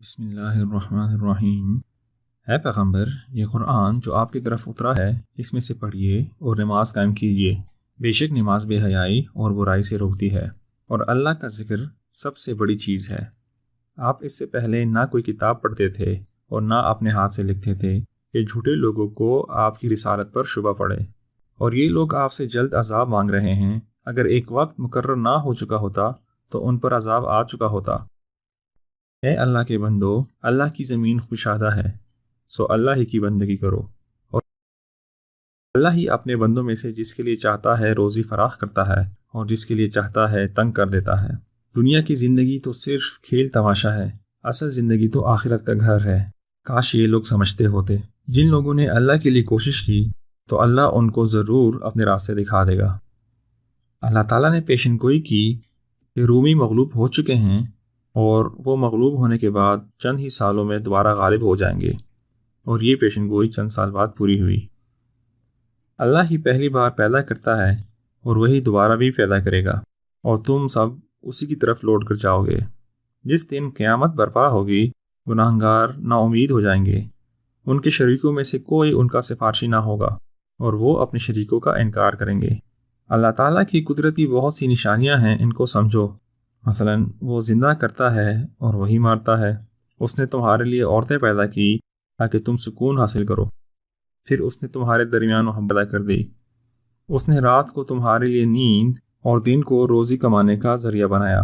بسم اللہ الرحمن الرحیم۔ اے پیغمبر، یہ قرآن جو آپ کی طرف اترا ہے اس میں سے پڑھیے اور نماز قائم کیجیے۔ بے شک نماز بے حیائی اور برائی سے روکتی ہے، اور اللہ کا ذکر سب سے بڑی چیز ہے۔ آپ اس سے پہلے نہ کوئی کتاب پڑھتے تھے اور نہ اپنے ہاتھ سے لکھتے تھے کہ جھوٹے لوگوں کو آپ کی رسالت پر شبہ پڑے، اور یہ لوگ آپ سے جلد عذاب مانگ رہے ہیں۔ اگر ایک وقت مقرر نہ ہو چکا ہوتا تو ان پر عذاب آ چکا ہوتا۔ اے اللہ کے بندو، اللہ کی زمین خوشادہ ہے، سو اللہ ہی کی بندگی کرو، اور اللہ ہی اپنے بندوں میں سے جس کے لیے چاہتا ہے روزی فراخ کرتا ہے اور جس کے لیے چاہتا ہے تنگ کر دیتا ہے۔ دنیا کی زندگی تو صرف کھیل تماشا ہے، اصل زندگی تو آخرت کا گھر ہے۔ کاش یہ لوگ سمجھتے ہوتے۔ جن لوگوں نے اللہ کے لیے کوشش کی تو اللہ ان کو ضرور اپنے راستے دکھا دے گا۔ اللہ تعالیٰ نے پیشن گوئی کی کہ رومی مغلوب ہو چکے ہیں، اور وہ مغلوب ہونے کے بعد چند ہی سالوں میں دوبارہ غالب ہو جائیں گے، اور یہ پیشن گوئی چند سال بعد پوری ہوئی۔ اللہ ہی پہلی بار پیدا کرتا ہے اور وہی دوبارہ بھی پیدا کرے گا، اور تم سب اسی کی طرف لوٹ کر جاؤ گے۔ جس دن قیامت برپا ہوگی، گناہگار نا امید ہو جائیں گے۔ ان کے شریکوں میں سے کوئی ان کا سفارشی نہ ہوگا، اور وہ اپنے شریکوں کا انکار کریں گے۔ اللہ تعالیٰ کی قدرتی بہت سی نشانیاں ہیں، ان کو سمجھو۔ مثلا وہ زندہ کرتا ہے اور وہی مارتا ہے۔ اس نے تمہارے لیے عورتیں پیدا کی تاکہ تم سکون حاصل کرو، پھر اس نے تمہارے درمیان محبت پیدا کر دی۔ اس نے رات کو تمہارے لیے نیند اور دن کو روزی کمانے کا ذریعہ بنایا۔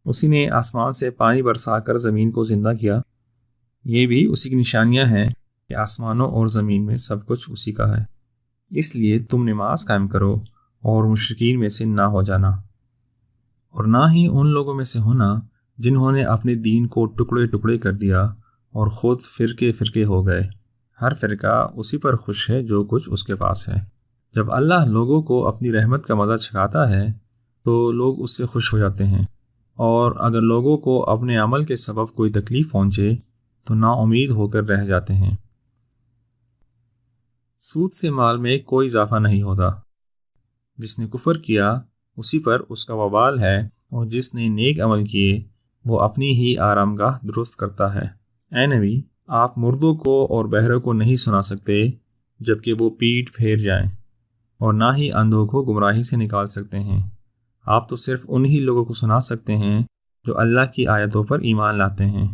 اسی نے آسمان سے پانی برسا کر زمین کو زندہ کیا۔ یہ بھی اسی کی نشانیاں ہیں کہ آسمانوں اور زمین میں سب کچھ اسی کا ہے۔ اس لیے تم نماز قائم کرو اور مشرکین میں سے نہ ہو جانا، اور نہ ہی ان لوگوں میں سے ہونا جنہوں نے اپنے دین کو ٹکڑے ٹکڑے کر دیا اور خود فرقے فرقے ہو گئے۔ ہر فرقہ اسی پر خوش ہے جو کچھ اس کے پاس ہے۔ جب اللہ لوگوں کو اپنی رحمت کا مزہ چکھاتا ہے تو لوگ اس سے خوش ہو جاتے ہیں، اور اگر لوگوں کو اپنے عمل کے سبب کوئی تکلیف پہنچے تو نا امید ہو کر رہ جاتے ہیں۔ سود سے مال میں کوئی اضافہ نہیں ہوتا۔ جس نے کفر کیا اسی پر اس کا وبال ہے، اور جس نے نیک عمل کیے وہ اپنی ہی آرام گاہ درست کرتا ہے۔ اے نبی، آپ مردوں کو اور بہروں کو نہیں سنا سکتے جبکہ وہ پیٹھ پھیر جائیں، اور نہ ہی اندھوں کو گمراہی سے نکال سکتے ہیں۔ آپ تو صرف انہی لوگوں کو سنا سکتے ہیں جو اللہ کی آیتوں پر ایمان لاتے ہیں۔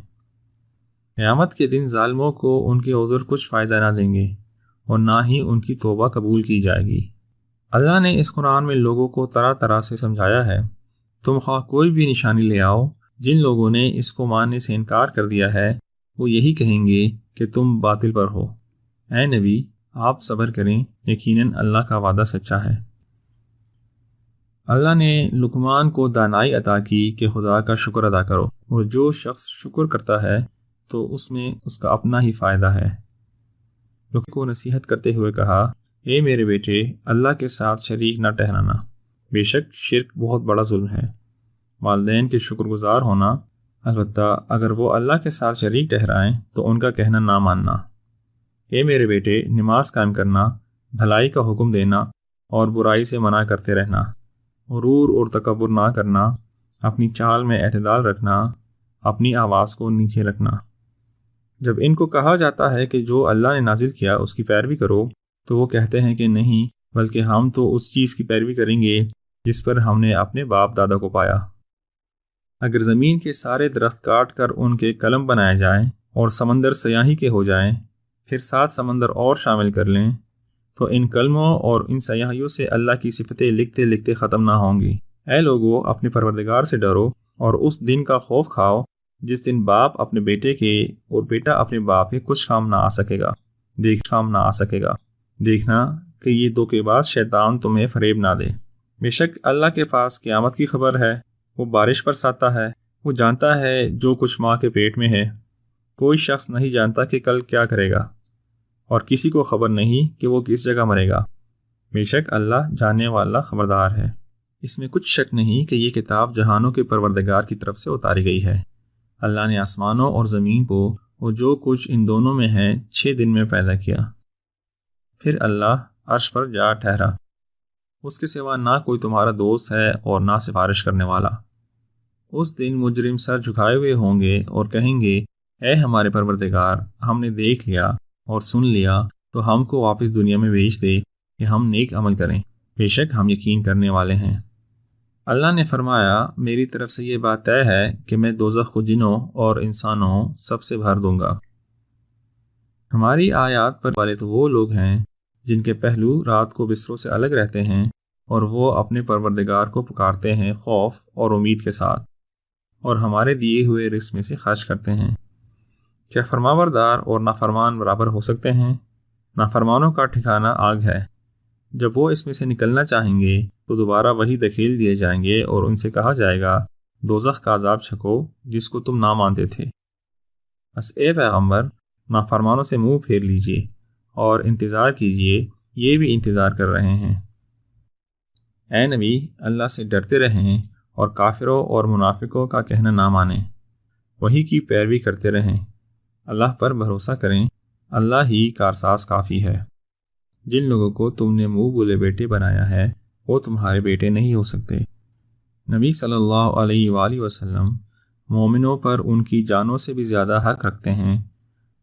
قیامت کے دن ظالموں کو ان کے عذر کچھ فائدہ نہ دیں گے، اور نہ ہی ان کی توبہ قبول کی جائے گی۔ اللہ نے اس قرآن میں لوگوں کو طرح طرح سے سمجھایا ہے۔ تم خواہ کوئی بھی نشانی لے آؤ، جن لوگوں نے اس کو ماننے سے انکار کر دیا ہے وہ یہی کہیں گے کہ تم باطل پر ہو۔ اے نبی، آپ صبر کریں، یقیناً اللہ کا وعدہ سچا ہے۔ اللہ نے لقمان کو دانائی عطا کی کہ خدا کا شکر ادا کرو، اور جو شخص شکر کرتا ہے تو اس میں اس کا اپنا ہی فائدہ ہے۔ لقمان کو نصیحت کرتے ہوئے کہا، اے میرے بیٹے، اللہ کے ساتھ شریک نہ ٹھہرانا، بے شک شرک بہت بڑا ظلم ہے۔ والدین کے شکر گزار ہونا، البتہ اگر وہ اللہ کے ساتھ شریک ٹھہرائیں تو ان کا کہنا نہ ماننا۔ اے میرے بیٹے، نماز قائم کرنا، بھلائی کا حکم دینا اور برائی سے منع کرتے رہنا، غرور اور تکبر نہ کرنا، اپنی چال میں اعتدال رکھنا، اپنی آواز کو نیچے رکھنا۔ جب ان کو کہا جاتا ہے کہ جو اللہ نے نازل کیا اس کی پیروی کرو تو وہ کہتے ہیں کہ نہیں، بلکہ ہم تو اس چیز کی پیروی کریں گے جس پر ہم نے اپنے باپ دادا کو پایا۔ اگر زمین کے سارے درخت کاٹ کر ان کے قلم بنائے جائیں اور سمندر سیاہی کے ہو جائیں، پھر 7 سمندر اور شامل کر لیں، تو ان قلموں اور ان سیاہیوں سے اللہ کی صفتیں لکھتے لکھتے ختم نہ ہوں گی۔ اے لوگو، اپنے پروردگار سے ڈرو اور اس دن کا خوف کھاؤ جس دن باپ اپنے بیٹے کے اور بیٹا اپنے باپ کے کچھ کام نہ آ سکے گا۔ دیکھنا کہ یہ دھوکے باز شیطان تمہیں فریب نہ دے۔ بے شک اللہ کے پاس قیامت کی خبر ہے، وہ بارش برساتا ہے، وہ جانتا ہے جو کچھ ماں کے پیٹ میں ہے۔ کوئی شخص نہیں جانتا کہ کل کیا کرے گا، اور کسی کو خبر نہیں کہ وہ کس جگہ مرے گا۔ بے شک اللہ جاننے والا خبردار ہے۔ اس میں کچھ شک نہیں کہ یہ کتاب جہانوں کے پروردگار کی طرف سے اتاری گئی ہے۔ اللہ نے آسمانوں اور زمین کو اور جو کچھ ان دونوں میں ہے 6 دن میں پیدا کیا۔ پھر اللہ عرش پر جا ٹھہرا۔ اس کے سوا نہ کوئی تمہارا دوست ہے اور نہ سفارش کرنے والا۔ اس دن مجرم سر جھکائے ہوئے ہوں گے اور کہیں گے اے ہمارے پروردگار، ہم نے دیکھ لیا اور سن لیا، تو ہم کو واپس دنیا میں بھیج دے کہ ہم نیک عمل کریں، بے شک ہم یقین کرنے والے ہیں۔ اللہ نے فرمایا، میری طرف سے یہ بات طے ہے کہ میں دوزخ کو جنوں اور انسانوں سب سے بھر دوں گا۔ ہماری آیات پر والے تو وہ لوگ ہیں جن کے پہلو رات کو بستروں سے الگ رہتے ہیں اور وہ اپنے پروردگار کو پکارتے ہیں خوف اور امید کے ساتھ، اور ہمارے دیے ہوئے رزق میں سے خرچ کرتے ہیں۔ کیا فرمانبردار اور نافرمان برابر ہو سکتے ہیں؟ نافرمانوں کا ٹھکانہ آگ ہے، جب وہ اس میں سے نکلنا چاہیں گے تو دوبارہ وہی دھکیل دیے جائیں گے اور ان سے کہا جائے گا، دوزخ کا عذاب چھکو جس کو تم نہ مانتے تھے۔ بس اے پیغمبر، نافرمانوں سے منہ پھیر لیجئے اور انتظار کیجئے، یہ بھی انتظار کر رہے ہیں۔ اے نبی، اللہ سے ڈرتے رہیں اور کافروں اور منافقوں کا کہنا نہ مانیں، وہی کی پیروی کرتے رہیں، اللہ پر بھروسہ کریں، اللہ ہی کارساز کافی ہے۔ جن لوگوں کو تم نے منہ بولے بیٹے بنایا ہے وہ تمہارے بیٹے نہیں ہو سکتے۔ نبی صلی اللہ علیہ وآلہ وسلم مومنوں پر ان کی جانوں سے بھی زیادہ حق رکھتے ہیں،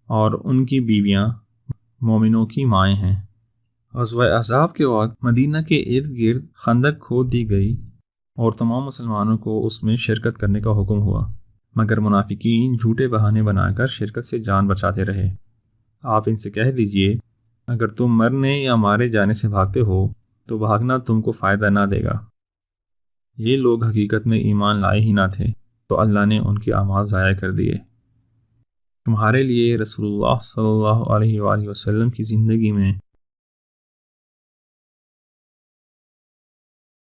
اور ان کی بیویاں مومنوں کی مائیں ہیں۔ غزوہ احزاب کے وقت مدینہ کے ارد گرد خندق کھود دی گئی اور تمام مسلمانوں کو اس میں شرکت کرنے کا حکم ہوا، مگر منافقین جھوٹے بہانے بنا کر شرکت سے جان بچاتے رہے۔ آپ ان سے کہہ دیجئے، اگر تم مرنے یا مارے جانے سے بھاگتے ہو تو بھاگنا تم کو فائدہ نہ دے گا۔ یہ لوگ حقیقت میں ایمان لائے ہی نہ تھے، تو اللہ نے ان کے اعمال ضائع کر دیے۔ تمہارے لیے رسول اللہ صلی اللہ علیہ وآلہ وسلم کی زندگی میں